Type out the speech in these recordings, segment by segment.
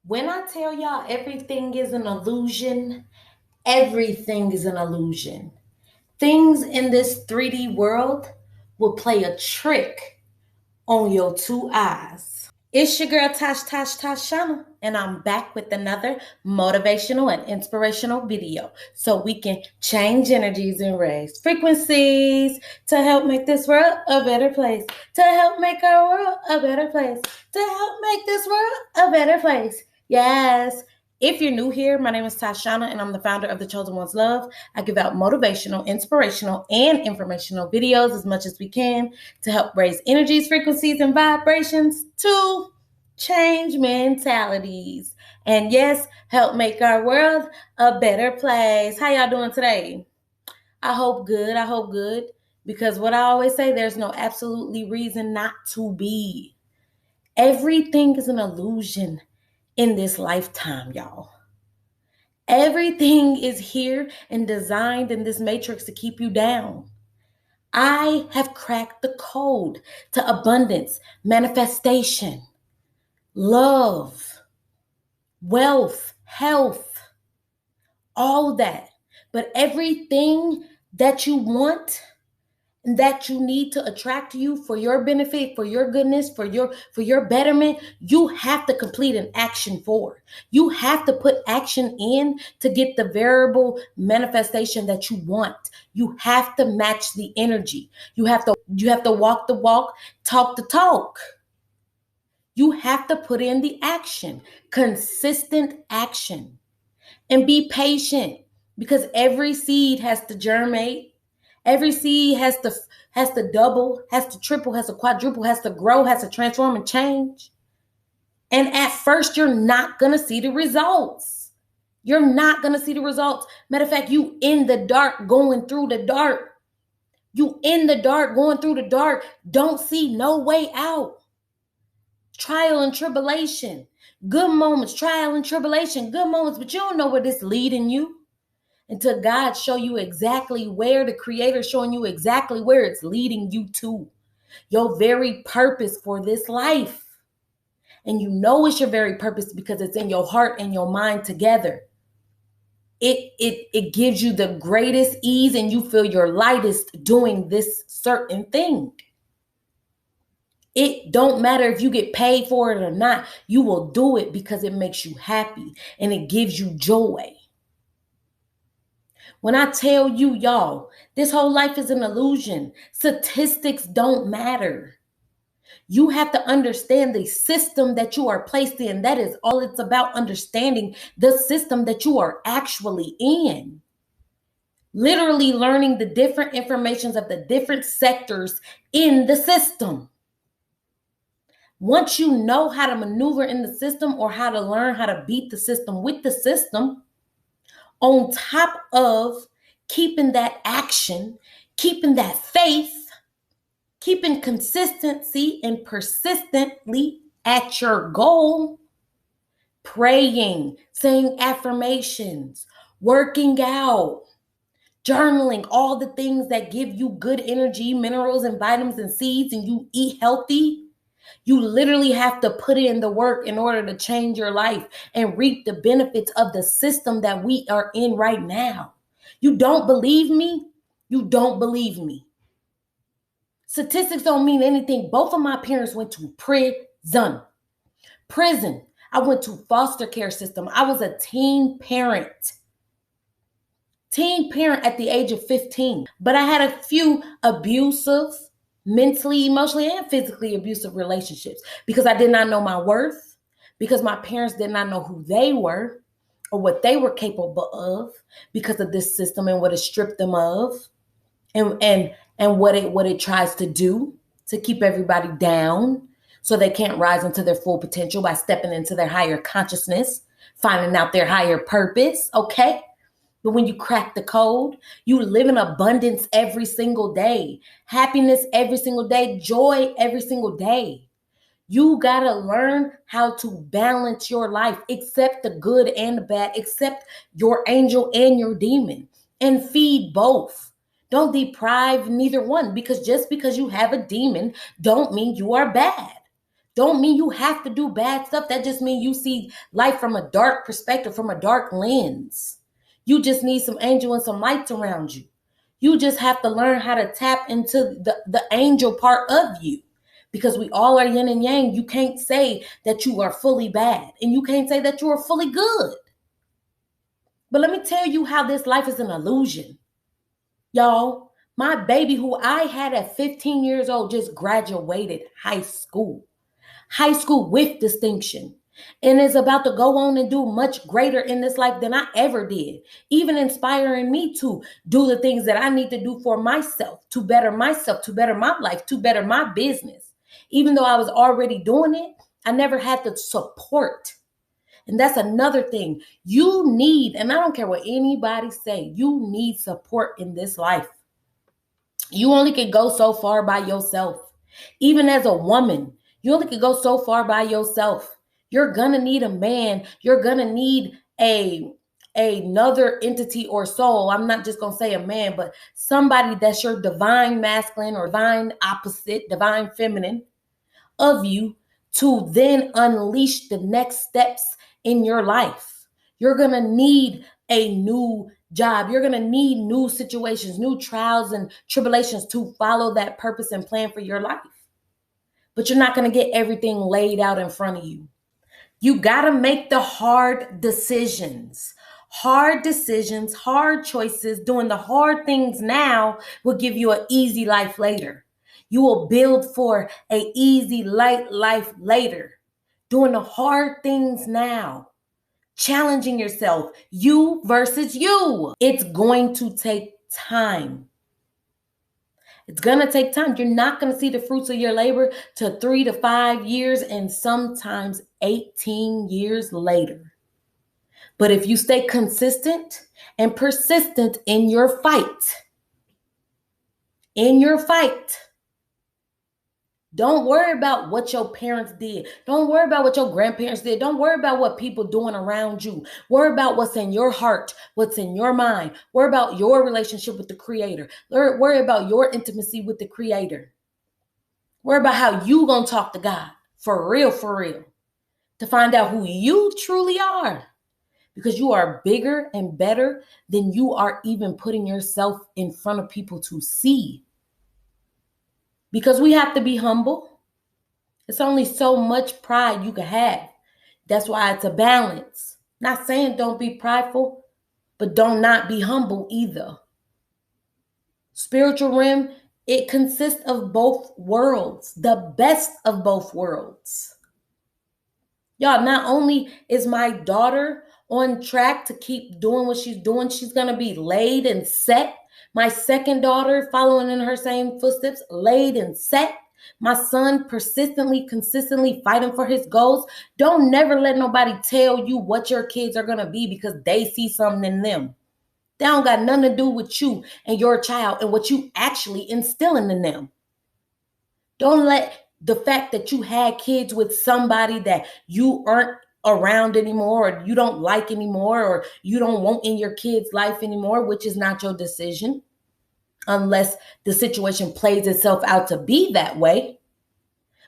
When I tell y'all everything is an illusion, everything is an illusion. Things in this 3D world will play a trick on your two eyes. It's your girl Tashana, and I'm back with another motivational and inspirational video so we can change energies and raise frequencies to help make this world a better place, to help make our world a better place, to help make this world a better place. Yes. If you're new here, my name is Tashana, and I'm the founder of The Chosen One's Love. I give out motivational, inspirational, and informational videos as much as we can to help raise energies, frequencies, and vibrations to change mentalities. And yes, help make our world a better place. How y'all doing today? I hope good. I hope good. Because what I always say, there's no absolutely reason not to be. Everything is an illusion in this lifetime, y'all. Everything is here and designed in this matrix to keep you down. I have cracked the code to abundance, manifestation, love, wealth, health, all that. But everything that you want and that you need to attract to you for your benefit, for your goodness, for your betterment, you have to complete an action for. You have to put action in to get the variable manifestation that you want. You have to match the energy. You have to walk the walk, talk the talk. You have to put in the action, consistent action, and be patient because every seed has to germinate. Every seed has to double, has to triple, has to quadruple, has to grow, has to transform and change. And at first, you're not going to see the results. You're not going to see the results. Matter of fact, you in the dark going through the dark. You in the dark going through the dark. Don't see no way out. Trial and tribulation. Good moments, trial and tribulation, good moments, but you don't know where this leading you. Until God show you exactly where, the Creator showing you exactly where it's leading you to. Your very purpose for this life. And you know it's your very purpose because it's in your heart and your mind together. It gives you the greatest ease and you feel your lightest doing this certain thing. It don't matter if you get paid for it or not. You will do it because it makes you happy and it gives you joy. When I tell you, y'all, this whole life is an illusion. Statistics don't matter. You have to understand the system that you are placed in. That is all it's about, understanding the system that you are actually in. Literally learning the different informations of the different sectors in the system. Once you know how to maneuver in the system or how to learn how to beat the system with the system, on top of keeping that action, keeping that faith, keeping consistency and persistently at your goal, praying, saying affirmations, working out, journaling, all the things that give you good energy, minerals and vitamins and seeds, and you eat healthy. You literally have to put in the work in order to change your life and reap the benefits of the system that we are in right now. You don't believe me? You don't believe me. Statistics don't mean anything. Both of my parents went to prison. I went to foster care system. I was a teen parent. At the age of 15. But I had a few abusive, mentally, emotionally, and physically abusive relationships because I did not know my worth, because my parents did not know who they were or what they were capable of because of this system and what it stripped them of and what it tries to do to keep everybody down so they can't rise into their full potential by stepping into their higher consciousness, finding out their higher purpose, okay? But when you crack the code, you live in abundance every single day, happiness every single day, joy every single day. You got to learn how to balance your life, accept the good and the bad, accept your angel and your demon, and feed both. Don't deprive neither one, because just because you have a demon don't mean you are bad. Don't mean you have to do bad stuff. That just means you see life from a dark perspective, from a dark lens. You just need some angel and some lights around you. You just have to learn how to tap into the angel part of you. Because we all are yin and yang. You can't say that you are fully bad. And you can't say that you are fully good. But let me tell you how this life is an illusion. Y'all, my baby who I had at 15 years old just graduated high school. High school with distinction. And is about to go on and do much greater in this life than I ever did. Even inspiring me to do the things that I need to do for myself, to better my life, to better my business. Even though I was already doing it, I never had the support. And that's another thing. You need, and I don't care what anybody say, you need support in this life. You only can go so far by yourself. Even as a woman, you only can go so far by yourself. You're going to need a man. You're going to need another entity or soul. I'm not just going to say a man, but somebody that's your divine masculine or divine opposite, divine feminine of you to then unleash the next steps in your life. You're going to need a new job. You're going to need new situations, new trials and tribulations to follow that purpose and plan for your life. But you're not going to get everything laid out in front of you. You got to make the hard decisions. Hard decisions, hard choices, doing the hard things now will give you an easy life later. You will build for an easy, light life later. Doing the hard things now. Challenging yourself, you versus you. It's going to take time. It's going to take time. You're not going to see the fruits of your labor till 3 to 5 years and sometimes 18 years later. But if you stay consistent and persistent in your fight, don't worry about what your parents did. Don't worry about what your grandparents did. Don't worry about what people doing around you. Worry about what's in your heart, what's in your mind. Worry about your relationship with the Creator. Worry about your intimacy with the Creator. Worry about how you gonna talk to God for real, to find out who you truly are. Because you are bigger and better than you are even putting yourself in front of people to see. Because we have to be humble. It's only so much pride you can have. That's why it's a balance. Not saying don't be prideful, but don't not be humble either. Spiritual realm, it consists of both worlds, the best of both worlds. Y'all, not only is my daughter on track to keep doing what she's doing, she's going to be laid and set. My second daughter, following in her same footsteps, laid and set. My son consistently fighting for his goals. Don't never let nobody tell you what your kids are going to be because they see something in them. They don't got nothing to do with you and your child and what you actually instilling in them. Don't let the fact that you had kids with somebody that you aren't around anymore, or you don't like anymore, or you don't want in your kid's life anymore, which is not your decision, unless the situation plays itself out to be that way.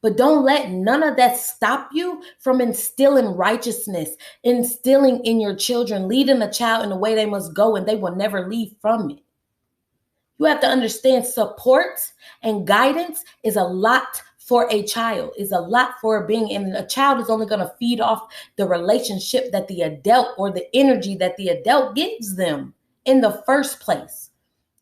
But don't let none of that stop you from instilling righteousness, instilling in your children, leading a child in the way they must go, and they will never leave from it. You have to understand support and guidance is a lot for a child, is a lot for a being. And a child is only going to feed off the relationship that the adult or the energy that the adult gives them in the first place.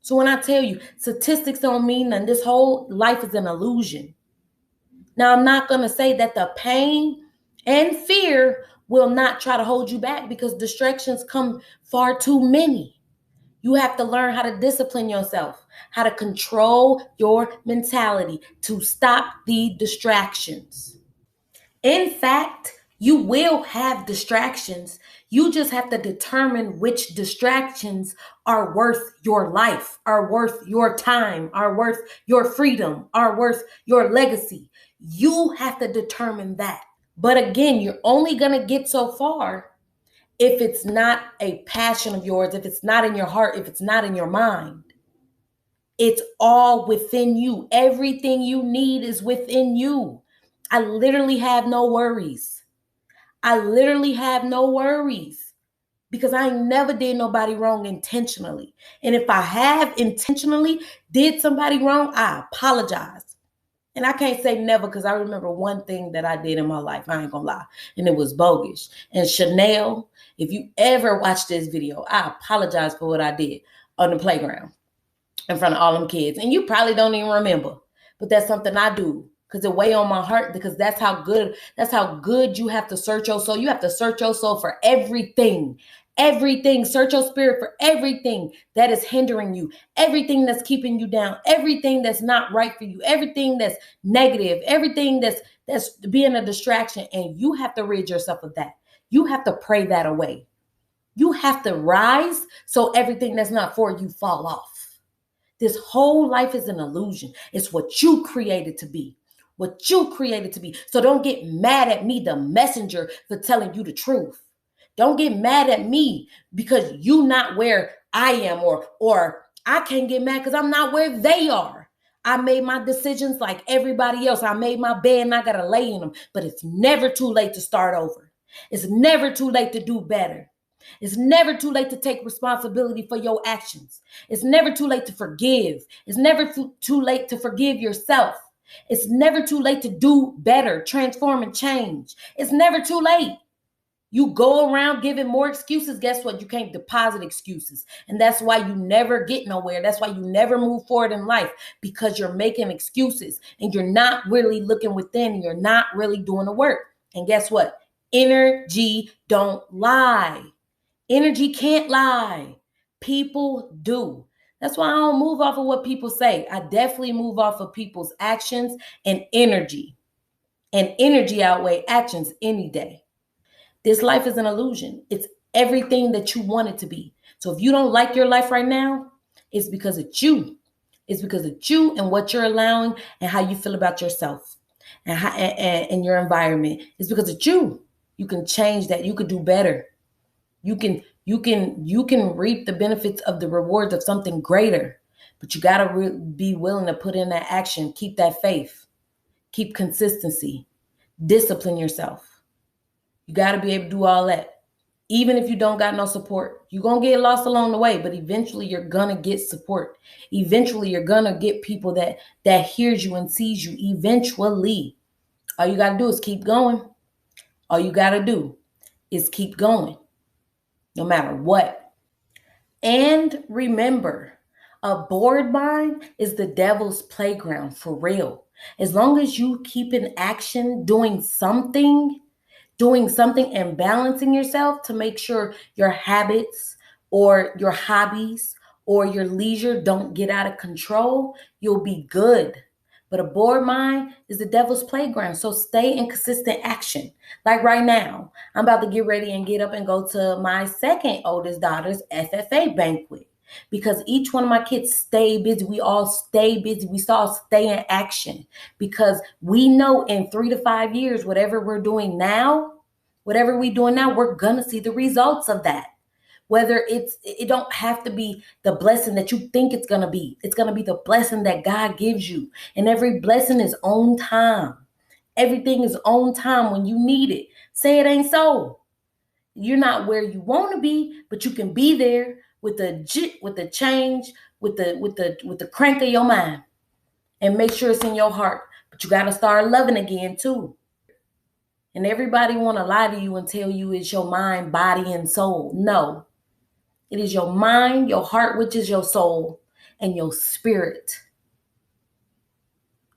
So when I tell you statistics don't mean that this whole life is an illusion. Now, I'm not going to say that the pain and fear will not try to hold you back because distractions come far too many. You have to learn how to discipline yourself, how to control your mentality to stop the distractions. In fact, you will have distractions. You just have to determine which distractions are worth your life, are worth your time, are worth your freedom, are worth your legacy. You have to determine that. But again, you're only going to get so far if it's not a passion of yours, if it's not in your heart, if it's not in your mind. It's all within you. Everything you need is within you. I literally have no worries. I literally have no worries because I ain't never did nobody wrong intentionally. And if I have intentionally did somebody wrong, I apologize. And I can't say never because I remember one thing that I did in my life. I ain't gonna lie. And it was bogus. And Chanel, if you ever watch this video, I apologize for what I did on the playground in front of all them kids. And you probably don't even remember. But that's something I do because it weigh on my heart because that's how good you have to search your soul. You have to search your soul for everything. Everything. Search your spirit for everything that is hindering you, everything that's keeping you down, everything that's not right for you, everything that's negative, everything that's being a distraction. And you have to rid yourself of that. You have to pray that away. You have to rise so everything that's not for you fall off. This whole life is an illusion. It's what you created to be. What you created to be. So don't get mad at me, the messenger, for telling you the truth. Don't get mad at me because you not where I am, or I can't get mad because I'm not where they are. I made my decisions like everybody else. I made my bed and I gotta lay in them. But it's never too late to start over. It's never too late to do better. It's never too late to take responsibility for your actions. It's never too late to forgive. It's never too late to forgive yourself. It's never too late to do better, transform, and change. It's never too late. You go around giving more excuses. Guess what? You can't deposit excuses. And that's why you never get nowhere. That's why you never move forward in life, because you're making excuses and you're not really looking within and you're not really doing the work. And guess what? Energy don't lie. Energy can't lie. People do. That's why I don't move off of what people say. I definitely move off of people's actions and energy. And energy outweigh actions any day. This life is an illusion. It's everything that you want it to be. So if you don't like your life right now, it's because it's you. It's because it's you and what you're allowing and how you feel about yourself and your environment. It's because it's you. You can change that. You could do better. You can reap the benefits of the rewards of something greater, but you got to be willing to put in that action. Keep that faith, keep consistency, discipline yourself. You got to be able to do all that. Even if you don't got no support, you're going to get lost along the way, but eventually you're going to get support. Eventually you're going to get people that hears you and sees you. Eventually, all you got to do is keep going. All you got to do is keep going. No matter what. And remember, a bored mind is the devil's playground for real. As long as you keep in action, doing something and balancing yourself to make sure your habits or your hobbies or your leisure don't get out of control, you'll be good. But a bored mind is the devil's playground. So stay in consistent action. Like right now, I'm about to get ready and get up and go to my second oldest daughter's FFA banquet because each one of my kids stay busy. We all stay busy. We all stay in action because we know in 3 to 5 years, whatever we're doing now, we're going to see the results of that. Whether it don't have to be the blessing that you think it's going to be. It's going to be the blessing that God gives you. And every blessing is on time. Everything is on time when you need it. Say it ain't so. You're not where you want to be, but you can be there with the change, with the crank of your mind. And make sure it's in your heart. But you got to start loving again too. And everybody want to lie to you and tell you it's your mind, body, and soul. No. It is your mind, your heart, which is your soul, and your spirit.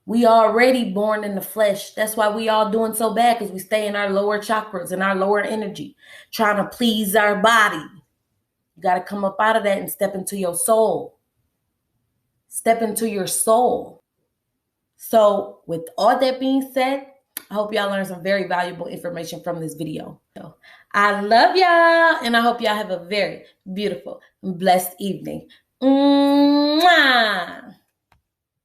We already born in the flesh. That's why we all doing so bad, because we stay in our lower chakras and our lower energy, trying to please our body. You got to come up out of that and step into your soul. Step into your soul. So with all that being said, I hope y'all learned some very valuable information from this video. I love y'all, and I hope y'all have a very beautiful and blessed evening. Mwah!